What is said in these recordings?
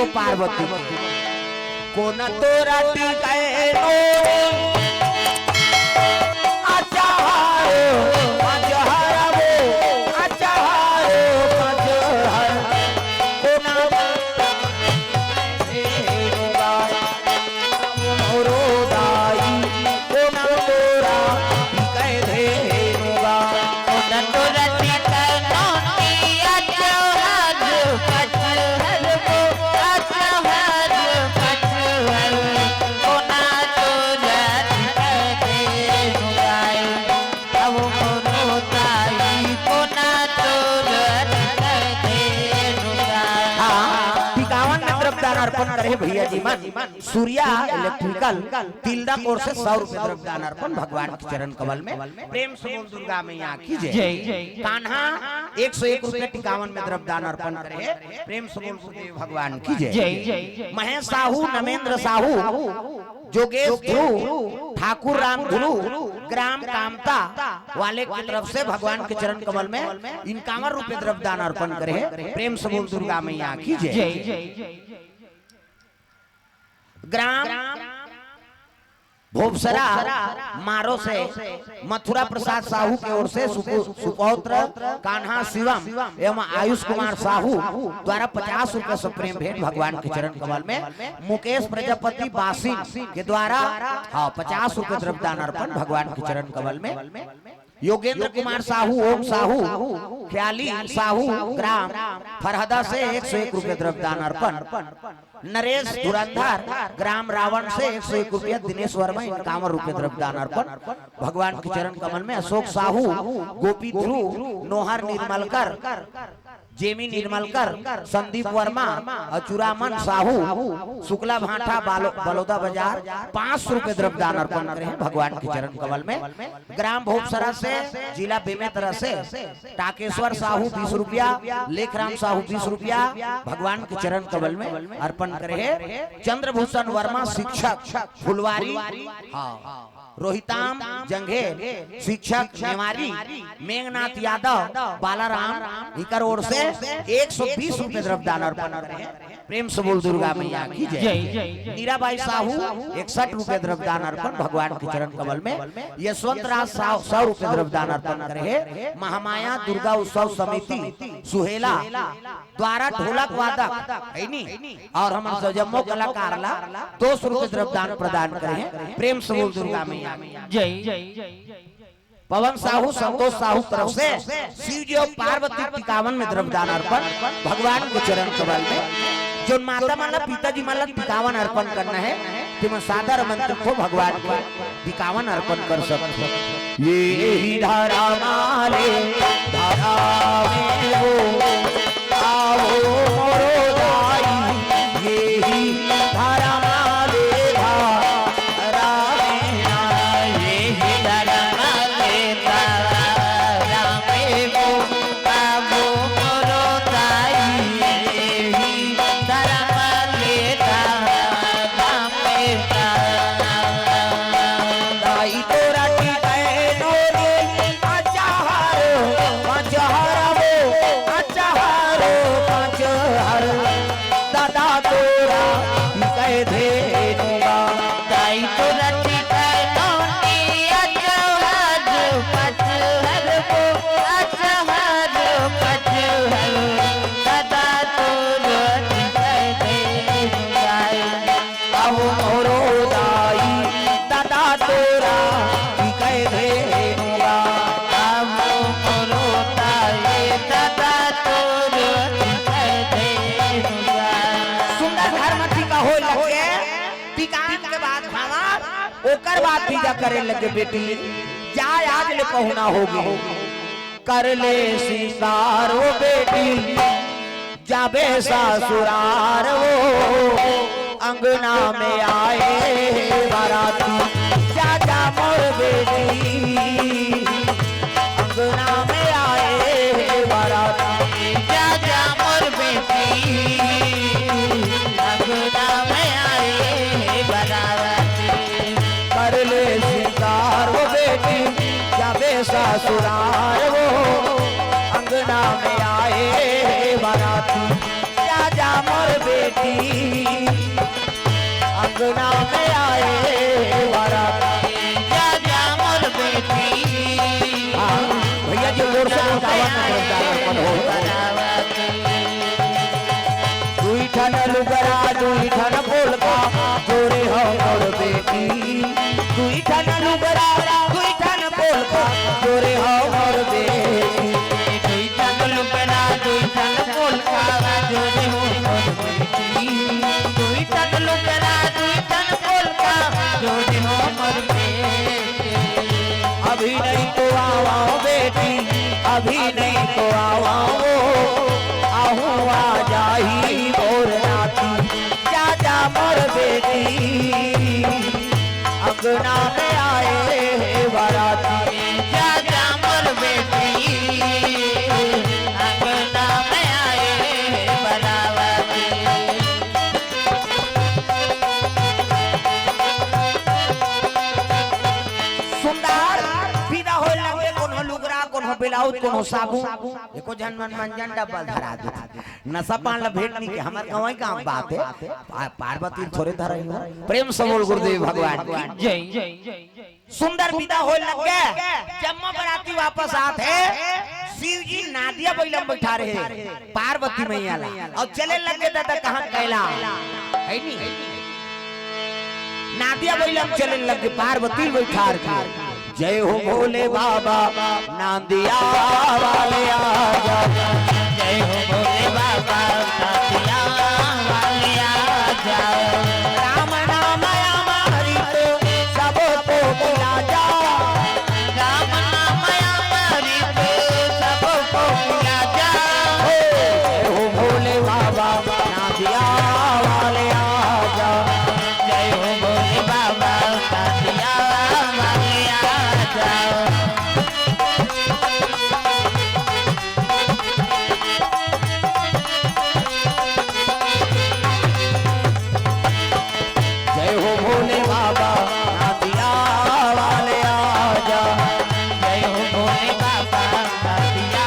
जो पार्वती को न तोरा टिकाए नो अर्पण करे भैया जी मन सूर्या इलेक्ट्रिकल तिलदा कोर से 100 रुपए द्रव्यदान अर्पण भगवान के चरण कमल में प्रेम से बोल दुर्गा मैया की जय। कान्हा 101 रुपए 51 में द्रव्यदान अर्पण करे प्रेम से बोल सुदेव भगवान की जय। महेश साहू नमेंद्र साहू जोगेश ध्रुव ठाकुर राम ध्रुव ग्राम कामता वाले की तरफ से भगवान के चरण कमल में 51 रुपए द्रव्यदान अर्पण करे प्रेम से बोल दुर्गा मैया की जय। ग्राम भोपसरा मारो से मथुरा प्रसाद साहू की ओर से सुपौत्र कान्हा शिवम एवं आयुष कुमार साहू द्वारा 50 रुपए से प्रेम भेंट भगवान के चरण कमल में मुकेश प्रजापति बासी के द्वारा 50 रुपए द्रव्यदान अर्पण भगवान के चरण कमल में योगेंद्र कुमार साहू ओम साहू ख्याली साहू ग्राम फरहदा से 101 रुपए द्रव्यदान अर्पण नरेश धुरंधर ग्राम रावण से 101 रुपया दिनेश वर्मा 51 रुपए द्रव्यदान अर्पण भगवान के चरण कमल में अशोक साहू गोपी ध्रुव नोहर निर्मलकर जेमी निर्मलकर संदीप वर्मा अचुरामन साहू शुक्ला भाटा बलौदा बाजार 500 रुपए द्रव्यदान अर्पण करे हैं भगवान के चरण कमल में। ग्राम भोपसरा से जिला बेमेतरा से टाकेश्वर साहू 20 रुपया लेखराम साहू 20 रुपया भगवान के चरण कमल में अर्पण करे हैं। चंद्रभूषण वर्मा शिक्षक फुलवारी रोहिताम जंघे शिक्षक नेवारी मेघनाथ यादव बालाराम इकर ओर से 120 रुपए द्रव्यदान अर्पण करे प्रेम से बोल दुर्गा मैया की जय। मीराबाई साहू 61 रुपए द्रव्यदान अर्पण भगवान के चरण कमल में यशवंत राज साहू 100 रुपए द्रव्यदान अर्पण करे महामाया दुर्गा उत्सव समिति सुहेला द्वारा ढोलक वादक और हम जम्मो कलाकार 200 रुपए द्रव्यदान प्रदान करे प्रेम से बोल दुर्गा मैया जय। पवन साहू संतोष साहू तरफ से शिव जी और पार्वती 51 में द्रव्यदान अर्पण भगवान के चरण कमल में जो माता माला पिताजी माला 51 अर्पण करना है तुम सादर मंत्र को भगवान को 51 अर्पण कर सकते। ये ही धारा माले धारा में वो आओ मोरो दाई ये ही धारा करे लगे बेटी जाय आज ले पहुना होगी कर ले सिंगार वो बेटी जाबे ससुरार वो अंगना में आए बाराती जा जा मोर बेटी अंगना में आए बाराती जा जा मोर बेटी अंगना में आए बाराती कर ले सिंगार वो बेटी जाबे ससुरार वो अंगना में आए बाराती जा जा मोर बेटी दुई ठन लुगरा दुई ठन पोलका जोरे हो और बेटी दुई ठन लुगरा दुई ठन पोलका जोरे हो और बेटी दुई ठन लुगरा दुई ठन पोलका जोरे हो और बेटी दुई ठन लुगरा दुई ठन पोलका जोरे हो और बेटी अभी नहीं तो आओ बेटी अभी नहीं तो आओ आहू आ जाही मोर नाती जा जा मोर बेटी अंगना में आए बाराती जा जा मोर बेटी अंगना में आए बाराती सुंदर विदा हो लगे कोनो लुगरा कोनो ब्लाउज कोनो साबुन एको जनमन मंजन डबल धरा दे नशा पान ला भेट नहीं के हमर गवाई का बात है पार्वती थोड़े धरई हो प्रेम से बोल गुरुदेव भगवान की जय सुंदर विदा हो लगे जम्मा बराती वापस आते शिव जी नादिया बैलम बैठा रहे पार्वती मैया ला और चले लगे दादा कहां कैला है नी नादिया बैलम चले लगे पार्वती बैठा रखी जय हो भोले बाबा नादिया वाले आजा जय हो भोले बाबा नादिया वाले आजा राम नाम अमृत सबको पिला जा राम नाम अमृत सबको पिला जा जय हो भोले बाबा नादिया वाले आजा जय हो भोले बाबा नादिया वाले आजा जय हो भोले बाबा नादिया वाले आजा जय हो भोले बाबा नादिया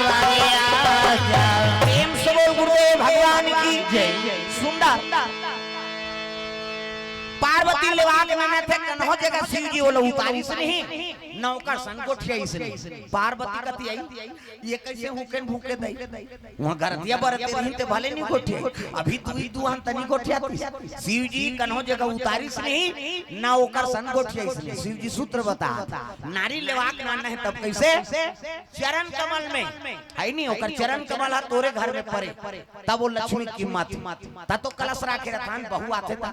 वाले आजा प्रेम से बोल गुरुदेव भगवान की जय सुंदर पार्वती लेवाल में थे कन्हो जगह शिव जी बोले उतारी से नहीं नौकर संकोठिया इसने पार्वती कति आई ये कैसे हुकन भूके दई वहां गरतिया बरते रही ते भले नहीं कोठिया अभी तू ही दुहान तनी कोठिया शिव जी कन्हो जगह उतारी से नहीं नौकर संकोठिया इसने शिव जी सूत्र बता नारी लेवाक मानना है तब कैसे चरण कमल में है नहीं ओकर चरण कमल है तोरे घर में पड़े तब वो लक्ष्मी की कीमत ता तो कलश राखे रखान बहु आते ता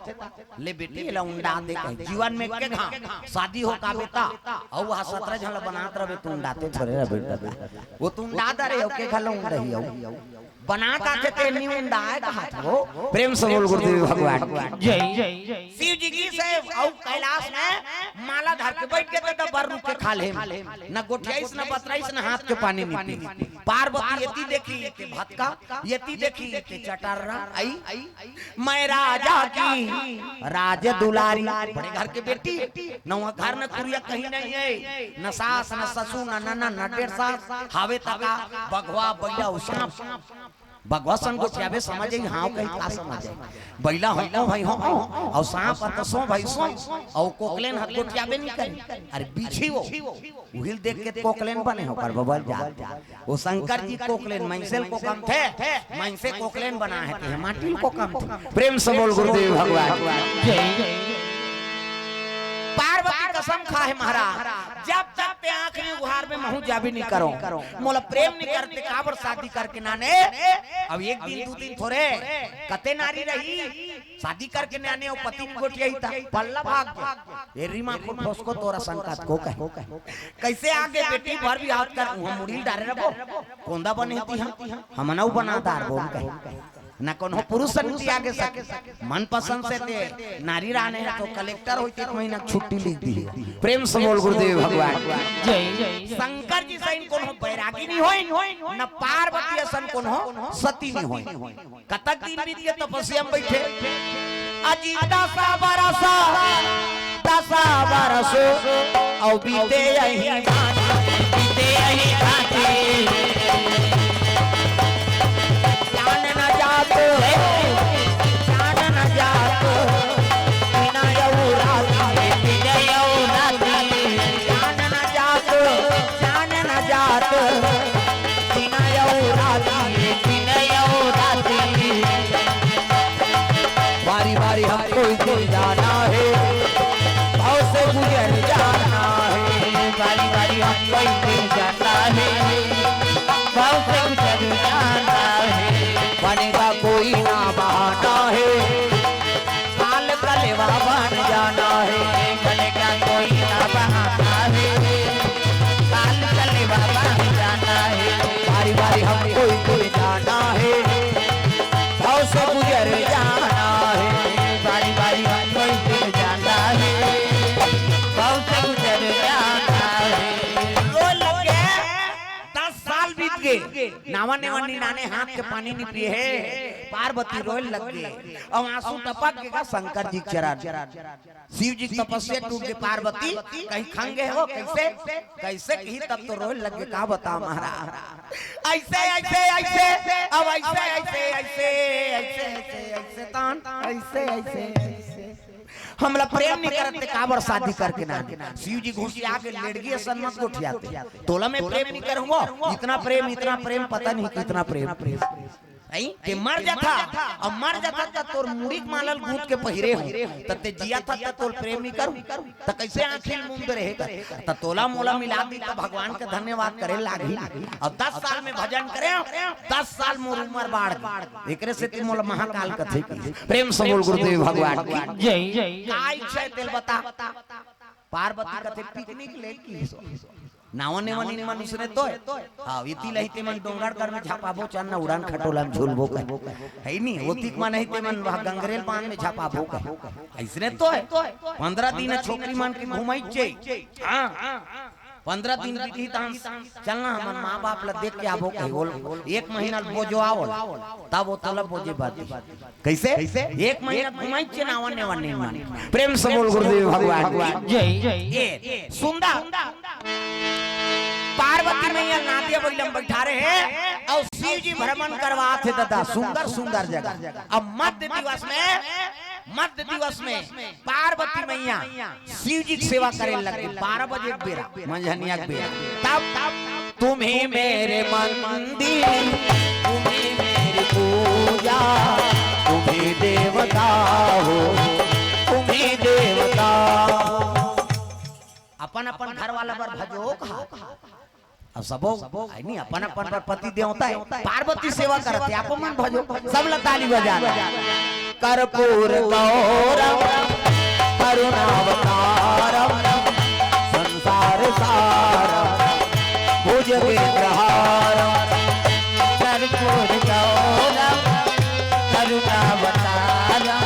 ले बेटी ला उंडा दे जीवन में के घा शादी हो का बेटा औ वहां 17 झल बनात रहे तू उंडाते थोड़े रे बेटा वो तू उंडा दे रे के घल उंडही औ बना का के ते नी उंडा है कहा वो प्रेम से बोल गुरुदेव भगवान जय शिव जी की से औ कैलाश में माला धर के बैठ के तो बर रुक के खा ले न गोठियाइस न बतराइस न हाथ के पानी नहीं पी पार्वती यति देखी के भटका यति देखी के चटररा आई मैं राजा की राज दुलारी बड़े घर के बेटी न वहां घर न कुरिया कहीं नहीं है न सास न ससुर न नना न डेढ़ सास हावे तका बगवा बैला उसाप भगवा संगोठिया बे समझे हां कहीं का समझे बैला हो भाई हो और सांप तसो भाई सो और कोकलेन हाथ गोठिया बे नहीं करे अरे बीछी वो उहिल देख के कोकलेन बने हो कर बबल जा वो शंकर जी कोकलेन मैंसेल को कम थे मैंसे कोकलेन बना है कि माटी को कम थे प्रेम से बोल गुरुदेव भगवान जय पार्वती कसम खाए महाराज जब तक ते आंख में गुहार में महू जाबी नहीं करो मोला प्रेम नहीं करते काबर शादी करके नाने अब एक दिन दो दिन थोड़े कते नारी रही शादी करके नाने और पति को गोठिया ही था पल्ला भाग ये रीमा को ठोस को तोरा संकट को कहे कैसे आगे बेटी भर भी हाथ कर हम मुड़ी डारे रबो कोंदा बने थी हम नौ बनादार बोल कहे न कोनो पुरुष नीति आगे सके मन पसंद से ते नारी राने है तो कलेक्टर होई 1 महीना छुट्टी लिख दी प्रेम से बोल गुरुदेव भगवान जय शंकर जी सैन कोनो बैरागी नहीं होई न पार्वती सन कोनो सती नहीं होई कतक दिन बीत गए तपस्या में बैठे अजी 10 बरस औ बीते यही घाटी जान न जात बिना यऊ राती जान न जात गे नावा नेवा निनाने हाथ के पानी नहीं पिए है पार्वती रोए लग गए और आंसू टपक गया शंकर जी चरण शिव जी तपस्या टूट गए पार्वती कहीं खंगे हो कैसे कैसे कहीं तब तो रोए लग गए का बता महाराज ऐसे ऐसे ऐसे अब ऐसे ऐसे ऐसे ऐसे ऐसे तान ऐसे ऐसे हमला प्रेम नहीं करते काबर शादी करके ना शिव जी घुस आके लड़की सन्मत को उठियाते तोला में प्रेम नहीं करूंगा इतना प्रेम पता नहीं कितना प्रेम के मर जाता और मर जाता था तोर मुड़ी मालल गूंथ के पहिरे हो तते जिया था तोर प्रेम नहीं करूं त कैसे आंखें मुंद रहेगा त तोला मोला मिला दी त भगवान के धन्यवाद करे लागी और 10 साल में भजन करे 10 साल मोर उम्र बाढ़ एकरे से तुम मोला महाकाल कथे प्रेम से बोल गुरुदेव भगवान की जय काय छै तेल बता पार्वती कथे पिकनिक ले की नावने वनी मनुष्य ने तो हां इति लहिते मन डोंगर कर में झापाबो चन्ना उड़ान खटोला में झूलबो है नहीं ओतिक मन नहीं ते मन गंगरेल पान में झापाबो ऐसने तो 15 दिन छोकरी मन की घुमाई छे हां 15 दिन बीती तान चलना हमन मां बाप ला देख के आबो बोल 1 महीना बोझो आवल तब वो तलब बोझे बात कैसे 1 महीना घुमाई छे नावने वनी मन प्रेम से बोल गुरुदेव भगवान जय सुंदर पार्वती मैया नादिया बगलम बैठा रहे हैं और शिव जी भ्रमण करवाते दादा सुंदर सुंदर जगह अब मध्य दिवस में पार्वती मैया शिव जी की सेवा करे लगे 12 बजे बेरा मंझनिया के बेरा तब तुम्हें मेरे मंदिर तुम्हें मेरी पूजा तुम्हें देवता हो तुम्हें देवता अपन अपन घर वाला पर भजो अब सबो नहीं अपन अपन पर पति देवता है पार्वती सेवा करते आप मन भजो सब ताली बजा कर्पूर गौरम करुणावतारम संसार सारम भुजगेन्द्रहारम कर्पूर गौरम करुणावतारम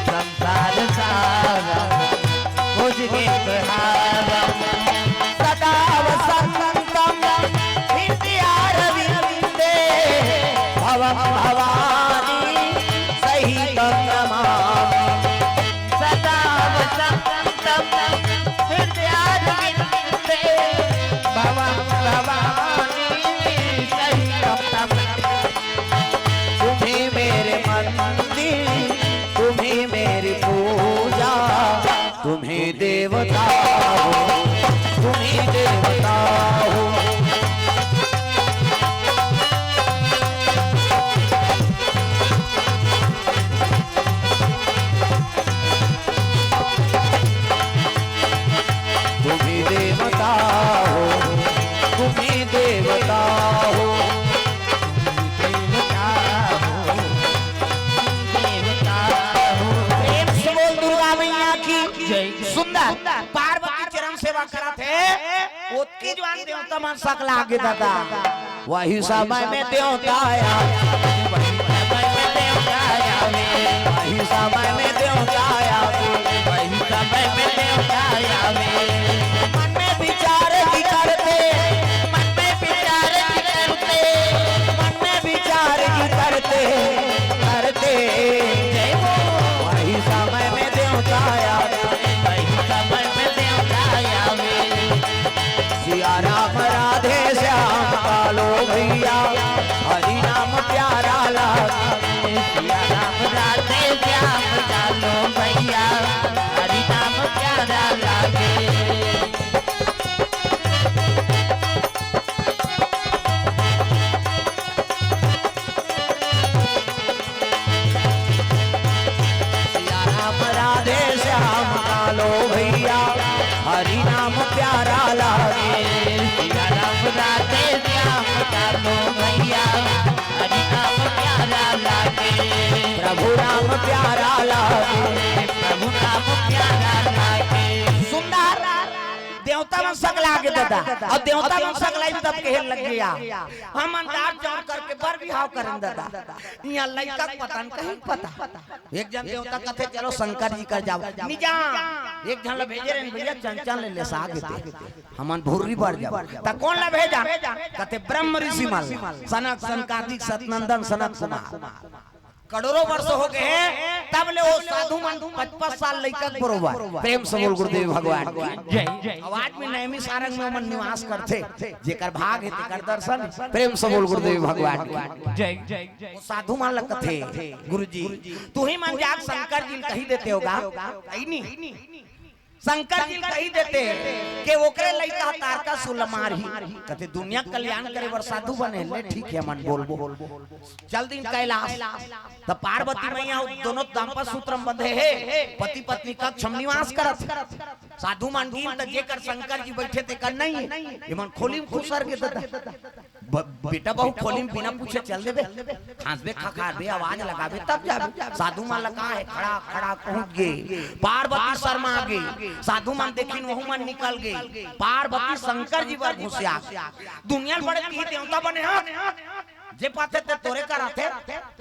संसार सारम भुजगेन्द्रहारम सदा वसंतम हृदयारविंदे भवं भवानी सहितं नमामि सदा वसंतम हृदयारविंदे भवं भवानी सहितं नमामि तुम्हें मेरे मंदिर तुम्हें मेरी पूजा तुम्हें देवता हो तुम्हें देवता हो तुम्हें देवता हो तुम्हें देवता हो सुंदर पार्वती चरण सेवा करा थे ओतकी जवान देवता मन सकला आगे दादा वही समय में देवता आया वही समय में देवता आया वही समय में देवता आया मन में विचार की करते मन में विचार की करते मन में विचार की करते करते वही समय में देवता आया सिया राम राधे श्याम कालो भैया हरि नाम प्यारा लागे सिया राम राधे श्याम कालो भैया हरि नाम प्यारा लागे सिया राम राधे श्याम कालो भैया हरि नाम प्यारा लागे सिया राम राधे श्याम कालो भैया हरि नाम प्यारा लागे प्रभु राम प्यारा लागे प्रभु राम प्यारा लागे सुंदर देवता मन सकला के दादा और देवता मन सकलाई तब कहे लग गया हम अंदाज जान करके बर बिहाव करन दादा यहाँ लड़का पता न कहीं पता एक जन देवता कथे चलो शंकर जी कर जाओ निजा एक जन ला भेजे रे भैया चंचल ले सागे थे हमन भूरी बढ़ जाओ त कौन ला भेजा कथे ब्रह्म ऋषि मल सनक सनकादिक सतनंदन सनक कुमार करोड़ों वर्ष हो गए हैं तब ले वो साधु मन 55 साल लइका बरोबर प्रेम से बोल गुरुदेव भगवान जय आवाज में नैमी सारंग में मन निवास करते जेकर भाग है तेकर दर्शन प्रेम से बोल गुरुदेव भगवान जय जय वो साधु मान लगते गुरुजी तू ही मन जाग शंकर जी कही देते होगा कहीं नहीं शंकर जी कही देते कि ओकरे लइका तारका सुलमार ही कहते दुनिया कल्याण करे वर साधु बने ले ठीक है मन बोल चल दिन कैलाश त पार्वती मैया दोनों दाम्पत्य सूत्र बंधे है पति पत्नी कक्ष हम निवास करत साधु मान गिन त जेकर शंकर जी बैठे ते कर नहीं ये मन खोली खुसर के दादा बेटा बहु खोली बिना पूछे चल देबे खांसबे खखारबे आवाज लगाबे तब जाबे साधु मान लगा है खड़ा खड़ा पहुंच गए पार्वती शर्मा गए साधु मान देखिन वहु मन निकल गए पार्वती शंकर जी पर घुसिया दुनिया बड़े की देवता बने जे पाते ते तोरे कराते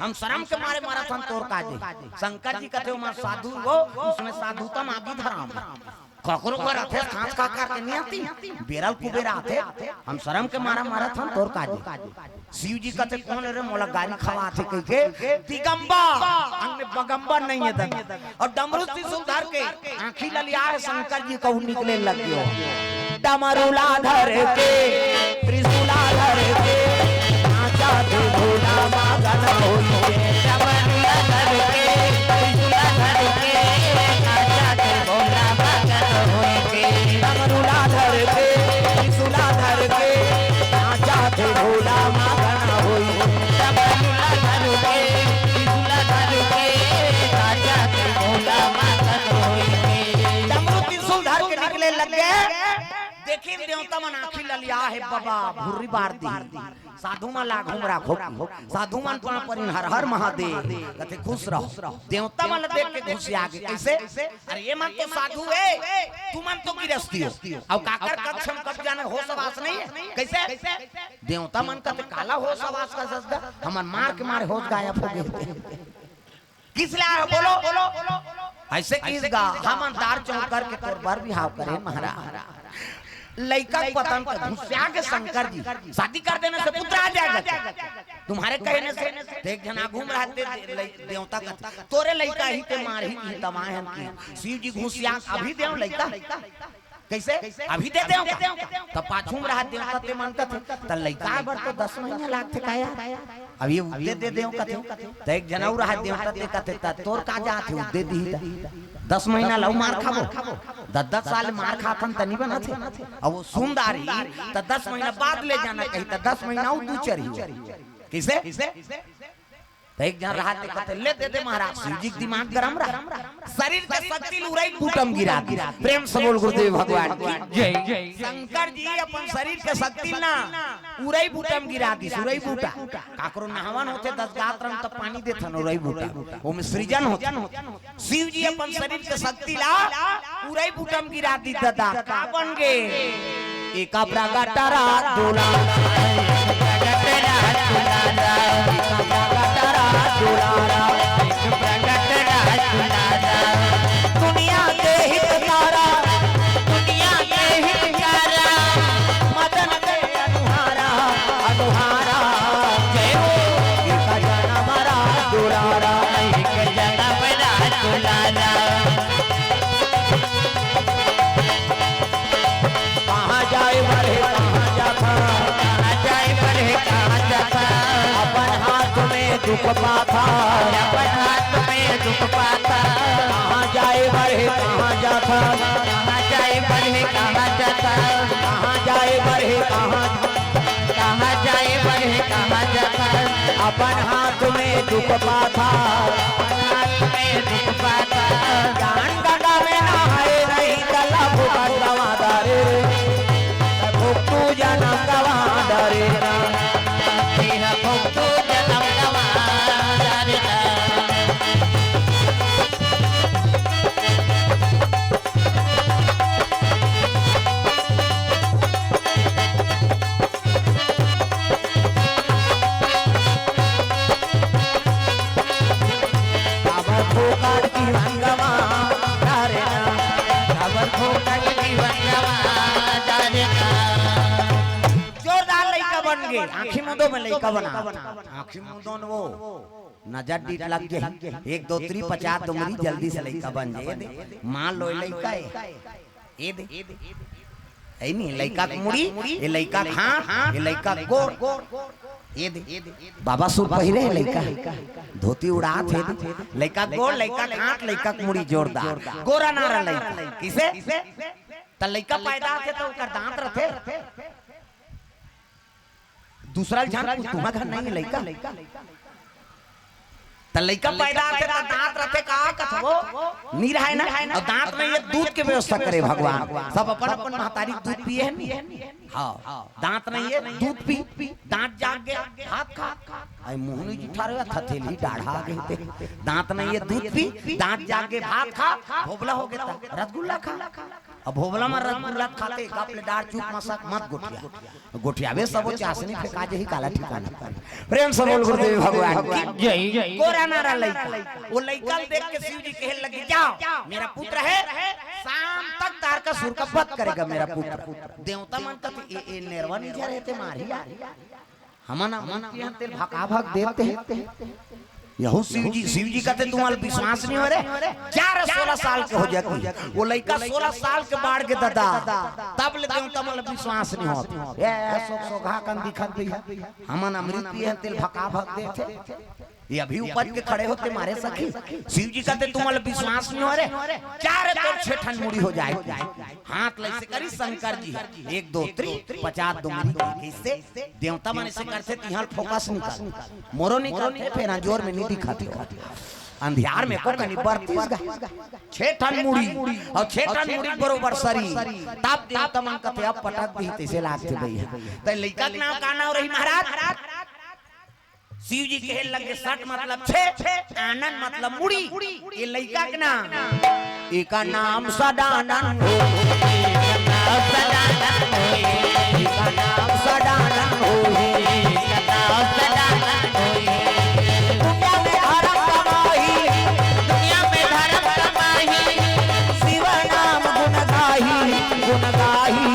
हम शर्म के मारे मारा थन तोर काजे शंकर जी कहते हो साधु वो उसमें साधुता आदि धराम ककरो कर आते खांस का के नहीं आती बेरल कुबेर आते हम शर्म के मारा मारा थन तोर काजे शिव जी कहते कौन रे मोला गाली खवाते कह के दिगंबर अंग में बगंबर नहीं है दन और डमरू त्रिशूल धर के आंखी ललिया है शंकर जी को निकले लग गयो डमरूला धर के त्रिशूला धर के आजा दे भोला मगन होइए डमरूला धर के त्रिशूला धर के आजा दे भोला मगन होइए डमरूला धर के त्रिशूला धर के आजा दे भोला मगन होइए डमरूला धर के त्रिशूला धर के आजा दे भोला मगन होइए डमरू त्रिशूल धर के निकले लगे देखिन देवता मन आंखी ललिया है बाबा भुर्री बार दी साधु मन ला घूम रहा खो साधु मन पर हर हर महादेव कहते खुश रहो देवता मन देख के खुशी आ गई कैसे अरे ये मन तो साधु है तू मन तो गिरस्ती हो अब काकर कक्ष में कब जाने होश आवास नहीं है कैसे देवता मन कहते काला होश आवास का सजदा हमन मार के मारे होश गायब हो गए किस लाया बोलो ऐसे किसगा हम दार चौक करके तोर बार भी हाव करे महाराज लइका पतन का घुसिया के शंकर जी शादी कर देने से पुत्र आ जाएगा तुम्हारे कहने से देख जना घूम रहा देवता का तोरे लइका ही ते मार ही तमाहन की शिव जी घुसिया अभी देव लइका कैसे अभी दे देओ तब पाछूम रहा देवता ते मानता थे त लइका बर तो 10 महीना लाग थे काया अभी दे देओ कथे त एक जनाउ रहा देवता ते कथे त तोर का जात है दे दी 10 महीना लव मार खाबो 10 साल मार खातन तनी बना थे अब वो सुंदरी त 10 महीना बाद ले जाना कही त 10 महीना उ दू चरी कैसे एक जन रहा ते कहते ले दे महाराज शिव जी दिमाग गरम रहा शरीर का शक्ति उड़ाई बूटम गिरा दी प्रेम से बोल गुरुदेव भगवान की जय शंकर जी अपन शरीर के शक्ति ना उड़ाई बूटम गिरा दी सुरई बूटा काकरो नहावन होते 10 गात्रम त पानी देथन उड़ाई बूटा ओमे सृजन होते शिव जी अपन शरीर के शक्ति ला उड़ाई बूटम गिरा दी दादा का बन गए एका प्रगटरा दुला दुनिया के हितकारा दुनिया के हितकारा मदन के अनुहारा अनुहारा जय हो एक जन्म रा दुलारा एक जन्म रा दुलारा कहाँ जाए बढ़े कहाँ जाता कहाँ जाए बढ़े कहाँ जाता अपन हाथ में दुख पाता अपन हाथ में दुख पाता कहाँ जाए बढ़े कहाँ जाता कहाँ जाए बढ़े कहाँ जाता कहाँ जाए बढ़े कहाँ जाए बढ़े कहाँ जाता अपन हाथ में दुख पाता अपन हाथ में दुख पाता जान गंगा में नहाए नहीं कला भूखा गवा दारे भूखू जनम गवा डरे ना तेरा भूखू जनम गवा डरे ना गए आंखी मुंदो में लइका बना आंखी मुंदो वो नजर डीट लग गई 1 2 3 50 तुमरी जल्दी से लइका बन जाए मान लो लइका ए दे ऐ नहीं लइका मुड़ी ये लइका हां ये लइका गोड़ ये दे बाबा सूट पहिरे लइका धोती उड़ा थे लइका गोड़ लइका हाथ लइका मुड़ी जोरदार गोरा नारा लइका किसे त लइका पैदा थे तो ओकर दांत रथे दूसरा जान तुम्हारा घर नहीं लइका त लइका पैदा थे तो दांत रथे का कथबो नी रहे ना और दांत में ये दूध के व्यवस्था करे भगवान सब अपन अपन महतारी दूध पिए है नी हां दांत नहीं है दूध पी दांत जाग गए हाथ खा आई मुंह उठा रहे थथेली डाढ़ा गए दांत नहीं है दूध पी दांत जाग गए भात खा भोबला हो गया रसगुल्ला खा अब भोबला में रसगुल्ला खाते कपले डार चुप मसक मत गोठिया गोठियावे सब चासनी फेंका जही काला ठिकाना प्रेम से बोल गुरुदेव भगवान की जय गोरा नारा लइका वो लइका देख के शिव जी कहने लगे जाओ मेरा पुत्र है शाम तक तार का सुर का वध करेगा मेरा पुत्र देवता मन का ए निर्वा नहीं जा रहे थे मारी हमना मन के तेल भका भग देते हैं यहो शिव जी कहते तुम्हारा विश्वास नहीं हो रहे 16 साल के हो जाती वो लड़का 16 साल के बाढ़ के दादा तब ले देवता मन विश्वास नहीं होता ये सोघा कन दिखत भी हमन अमृत पिए तेल भका भग देते ये अभी ऊपर के खड़े होते मारे सखी शिव जी कहते तुम्हारा विश्वास नहीं हो रहे 4 तो 6 ठन मुड़ी हो जाए हाथ लैसे करी शंकर जी 1 2 3 50 दुमरी कैसे देवता मन से करते तिहां फोकस नहीं कर मोरो नहीं करते फिर जोर में नहीं दिखाते अंधियार में को कनी 32 6 ठन मुड़ी और 6 ठन मुड़ी बरोबर सरी तब देवता मन कहते अब पटक दी तैसे लागते भैया त लइका के नाम का नाम रही महाराज शिव जी कहे लगे 60 मतलब 6 आनंद मतलब मुड़ी ये लइका के नाम एका नाम सदानंद हो सदानंद हो एका नाम सदानंद हो सदानंद हो दुनिया में धर्म कमाही शिव नाम गुण गाही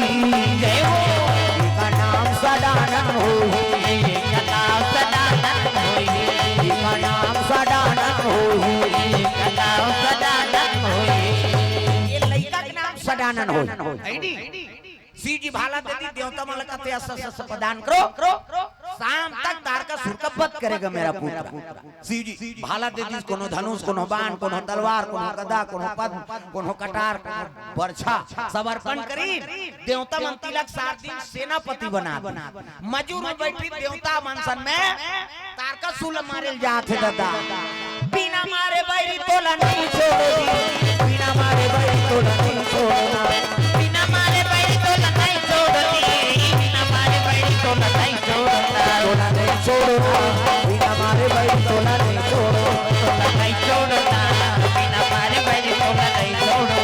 जय हो एका नाम सदानंद हो सदानंद हो शिव जी भाला देती देवता मन कहते अस प्रदान करो शाम तक तार का सुर का वध करेगा मेरा पुत्र शिव जी भाला देती कोनो धनुष कोनो बाण कोनो तलवार कोनो गदा कोनो पद्म कोनो कटार कोनो बर्छा सब अर्पण करी देवता मन तिलक 7 दिन सेनापति बना मजूर में बैठी देवता मनसन में तार का सूल मारे जाते दादा बिना मारे बैरी तोला नहीं छोड़ोगी बिना मारे बैरी तोला नहीं छोड़ना बिना मारे बैरी तोला नहीं छोड़ती बिना मारे बैरी तोला नहीं छोड़ना तोला नहीं छोड़ना बिना मारे बैरी तोला नहीं छोड़ो तोला नहीं छोड़ना बिना मारे बैरी तोला नहीं छोड़ो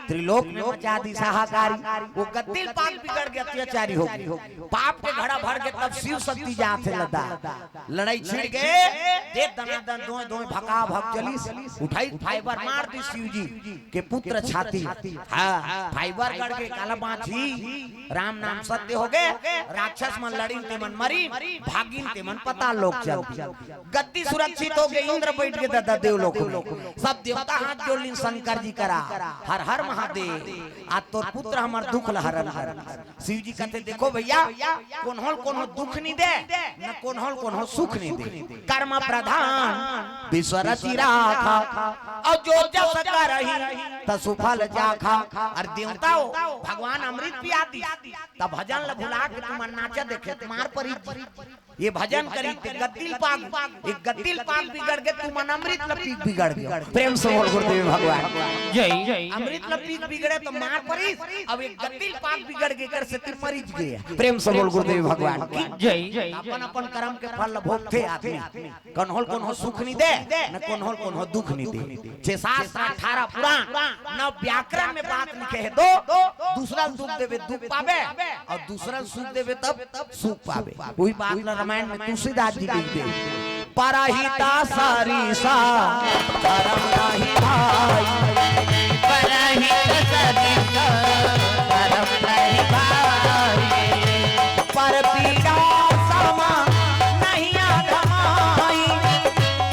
त्रिलोक में मचादी सहाकारी वो गद्दिल पाप बिगड़ गया अत्याचारी हो गई पाप के घड़ा भर के तब शिव शक्ति जाते लदा लड़ाई छिड़ गए दे दनादन दो दो भका भग चली उठाई फाइबर मार दी शिव जी के पुत्र छाती हां फाइबर गड़ के काला बाछी राम नाम सत्य हो गए राक्षस मन लड़ी ते मन मरी भागिन ते मन पता लोक चल गद्दी सुरक्षित हो गए इंद्र बैठ के दादा देवलोक सब देवता हाथ जोड़ ली शंकर जी करा हर हर महादेव आज तोर पुत्र हमार दुख लहरन शिव जी कहते देखो भैया कोनो दुख नहीं दे न कोनो सुख नहीं दे कर्म प्रधान विश्व रचि राखा और जो जस करहि त सुफल जाखा और देवताओ भगवान अमृत पिया दी तब भजन ल भुला के तुम नाचा देखे तुम्हार परी ये भजन करी ते गद्दिल पाक, एक गद्दिल पाक बिगड़ गए तुम अमृत लपीक बिगड़ गए। प्रेम से बोल गुरुदेव भगवान जय जय। अमृत लपीक बिगड़े तो मार पड़ी, अब एक गद्दिल पाक बिगड़ गए कर से तुम मरीज गए। प्रेम से बोल गुरुदेव भगवान की जय जय। अपन अपन कर्म के फल भोगते आदमी, कन्होल कन्हो सुख नहीं दे न कन्होल कन्हो दुख नहीं दे। 6 शास्त्र 18 पुराण न व्याकरण में बात लिखे है दो दूसरा सुख देवे दुख पावे और दूसरा सुख देवे तब सुख पावे। वही बात रामायण में तुलसीदास जी लिखते परहिता सारी सा धर्म नहीं भाई, परहित सारी सा धर्म नहीं भाई, पर पीड़ा समा नहीं आधमाई,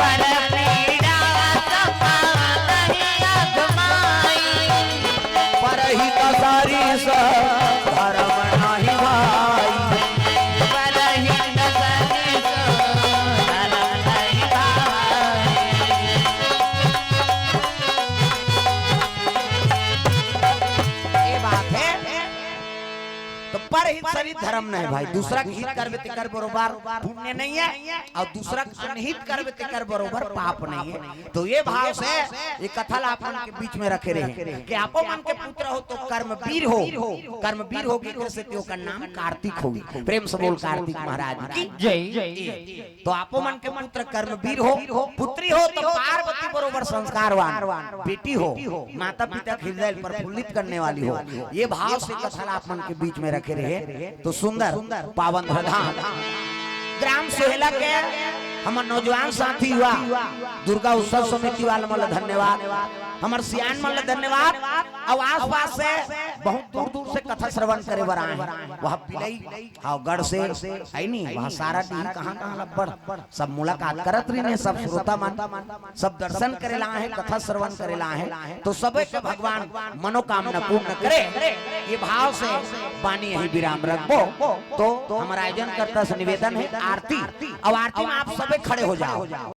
पर पीड़ा समा नहीं आधमाई, परहित सारी सा धर्म नहीं भाई, परहित सारी सा धर्म नहीं भाई। ये बात है तो परहित शरीर धर्म नहीं भाई, दूसरा हित करबे ते कर बरोबर पुण्य नहीं है और दूसरा अनहित करबे ते कर बरोबर पाप नहीं है। तो ये भाव से ये कथा अपन के बीच में रखे रहे कि आपो मन के पुत्र हो तो कर्मवीर हो, कर्मवीर होगी कैसे त्यो का नाम कार्तिक होगी। प्रेम से बोल कार्तिक महाराज की जय जय। तो आपो मन के पुत्र कर्मवीर हो, पुत्री हो तो पार्वती बरोबर संस्कारवान बेटी हो, माता पिता के हृदय पर प्रफुल्लित करने वाली हो। ये भाव से कथा अपन के बीच में रखे रहे तो सुंदर पावन धाम ग्राम सोहेला के हमार नौजवान साथी हुआ दुर्गा उत्सव समिति वाले मतलब धन्यवाद, हमार सियान मतलब धन्यवाद। और आस पास से बहुत दूर दूर से कथा श्रवण करे बर आए हैं, वहाँ पिलई हाँ गढ़ से है नहीं, वहाँ सारा टीम कहाँ कहाँ लब्बड़ सब मुलाकात करत रही ने, सब श्रोता मन सब दर्शन करे ला है, कथा श्रवण करे ला है। तो सब के भगवान मनोकामना पूर्ण करे ये भाव से पानी यही विराम रखबो। तो हमारा आयोजन करता से निवेदन है आरती, और आरती में आप सब खड़े हो जाओ।